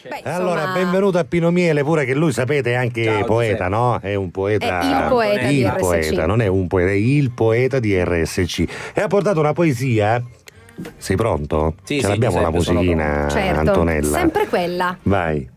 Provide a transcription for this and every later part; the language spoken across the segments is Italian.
Beh, Allora, benvenuto a Pino Miele, pure che lui sapete è anche Ciao, poeta, no? È un poeta. È il poeta di RSC. Poeta, non è un poeta, è il poeta di RSC. E ha portato una poesia. Sei pronto? Sì, Ce l'abbiamo la Giuseppe, sono musichina, certo, Antonella. sempre quella. Vai.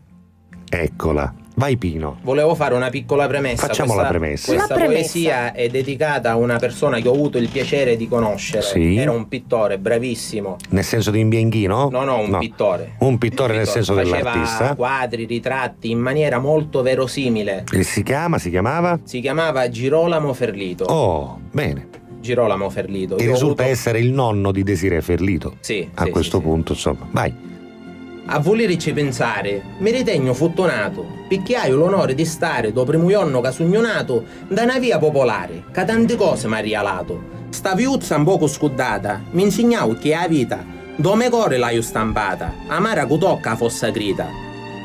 Eccola. Vai Pino. Volevo fare una piccola premessa. Facciamo la premessa. Questa La premessa. poesia è dedicata a una persona che ho avuto il piacere di conoscere. Sì. Era un pittore bravissimo. Nel senso di imbianchino? No, un pittore. Un pittore nel senso Faceva dell'artista. quadri, ritratti in maniera molto verosimile. E si chiamava? Si chiamava Girolamo Ferlito. Oh, bene. Girolamo Ferlito. E Io ho risulta avuto- essere il nonno di Desiree Ferlito. Sì, A sì, questo sì, sì. punto, insomma. Vai. A volerci pensare, mi ritengo fortunato, perché hai l'onore di stare dopo primo giorno casugnonato da una via popolare, che tante cose mi ha regalato. Sta viuzza un poco scudata, mi insegnavo che la vita, dove core l'hai stampata, amara che tocca fosse grita.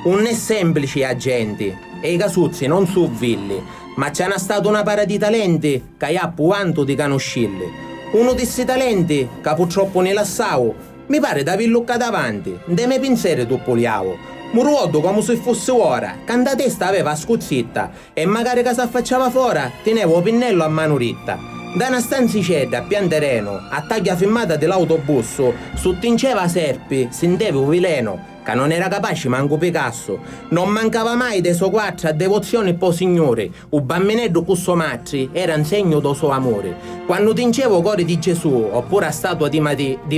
Non è semplice agenti, e i casuzzi non su villi, ma c'è stata una para di talenti che ha quanto di canoscilli. Uno di questi talenti, che purtroppo ne lassavo, mi pare da villucca davanti, de me pensieri tu poliavo. Mi ricordo come se fosse ora, che la testa aveva scuzzita e magari che si affacciava fuori tenevo il pennello a mano ritta. Da una stanzicetta a pian terreno, a taglia firmata dell'autobus, sottinceva serpi, senteva un vileno, che non era capace manco Picasso. Non mancava mai dei suoi quattro a devozione po' signore, un bambinetto cusso matri era un segno del suo amore. Quando tingevo cuore di Gesù, oppure a statua di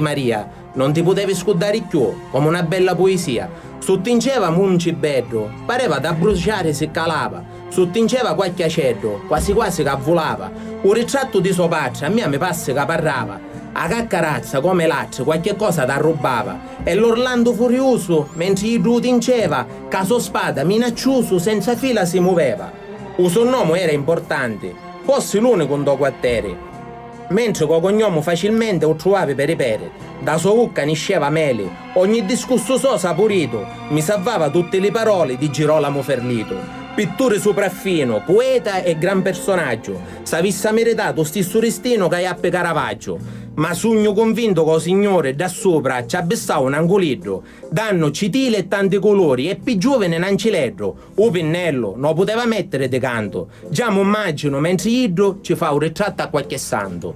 Maria, non ti potevi scudare più, come una bella poesia. Sottingeva un cibeddo, pareva da bruciare se calava. Sottingeva qualche acerro, quasi quasi che volava. Un ritratto di suo padre, a me mi passa che parlava. A caccarazza come l'altro, qualche cosa da rubava. E l'Orlando furioso, mentre gli tingeva, caso spada, minaccioso, senza fila si muoveva. Il suo nome era importante, fosse l'unico in due quartieri. Mentre col cognome facilmente lo trovavi per i peri. Da sua bocca nisceva mele, ogni discorso so saporito, mi salvava tutte le parole di Girolamo Ferlito. Pittore sopraffino, poeta e gran personaggio, s'avesse meritato stesso destino che ha Caravaggio. Ma sogno convinto che il signore da sopra ci abissava un angolidro, danno citile e tanti colori e più giovane un anciledro. O pennello non poteva mettere de canto, già mi immagino mentre idro ci fa un ritratto a qualche santo.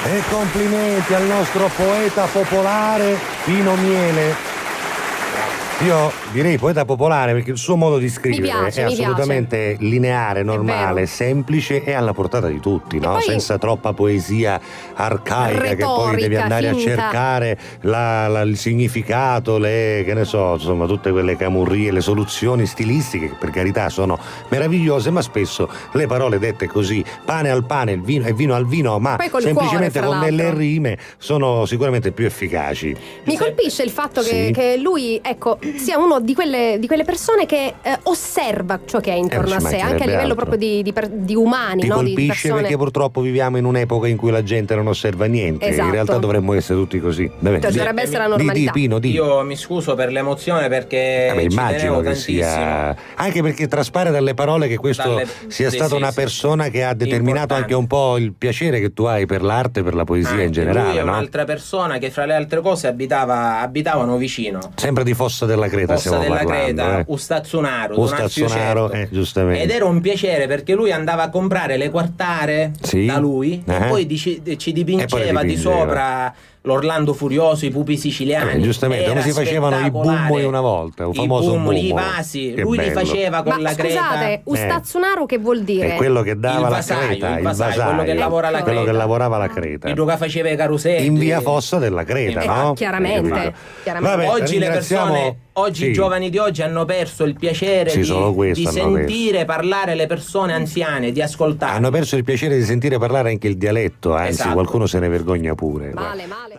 E complimenti al nostro poeta popolare Pino Miele. Io direi poeta popolare perché il suo modo di scrivere piace, è mi assolutamente lineare, normale, vero. semplice e alla portata di tutti, no? poi- Senza troppa poesia arcaica che poi Retorica, devi andare finta. a cercare il significato, che ne so, insomma, tutte quelle camurrie, le soluzioni stilistiche che per carità sono meravigliose, ma spesso le parole dette così, pane al pane e vino al vino, ma Poi col semplicemente cuore, fra con delle l'altro. rime sono sicuramente più efficaci. Mi colpisce il fatto Sì. che lui, ecco, sia uno di quelle persone che osserva ciò che è intorno ci a sé, anche a mancherebbe livello altro. proprio di umani, Ti no? Di colpisce persone. perché purtroppo viviamo in un'epoca in cui la gente non osserva niente. Esatto. In realtà dovremmo essere tutti così. Dovrebbe essere la Di normalità. Pino, di. Io mi scuso per l'emozione perché Vabbè, ci immagino tenevo che tantissimo. sia anche perché traspare dalle parole che questo sia sì, stata sì, una sì. persona che ha determinato Importante. anche un po' il piacere che tu hai per l'arte e per la poesia in Anche generale, lui è no? un'altra persona che fra le altre cose abitavano vicino. Sempre di Fossa della Creta Fossa stiamo della parlando, Creta, eh. Ustazzonaro, Ustazzonaro, giustamente. Ed era un piacere perché lui andava a comprare le quartare Sì. da lui e poi ci E poi dipingeva le di dipingeva. sopra l'Orlando Furioso, i pupi siciliani. Giustamente, Era come si facevano i spettacolare. bummoli una volta, un famoso I bummoli, i bummolo. vasi, Che lui li bello. faceva con Ma la creta. scusate, Ustazzonaro che vuol dire? È quello che dava Il la vasaio, creta, il vasaio, quello che lavora la quello creta. che lavorava la creta. Il che faceva i caroselli. In via Fossa della Creta, no? Chiaramente, Hai capito? chiaramente. Vabbè, Oggi le ringraziamo- persone, oggi sì. i giovani di oggi hanno perso il piacere Sì, solo questo di hanno sentire parlare le persone anziane, di ascoltare. Hanno perso il piacere di sentire parlare anche il dialetto, anzi Esatto. qualcuno se ne vergogna pure. Male, male.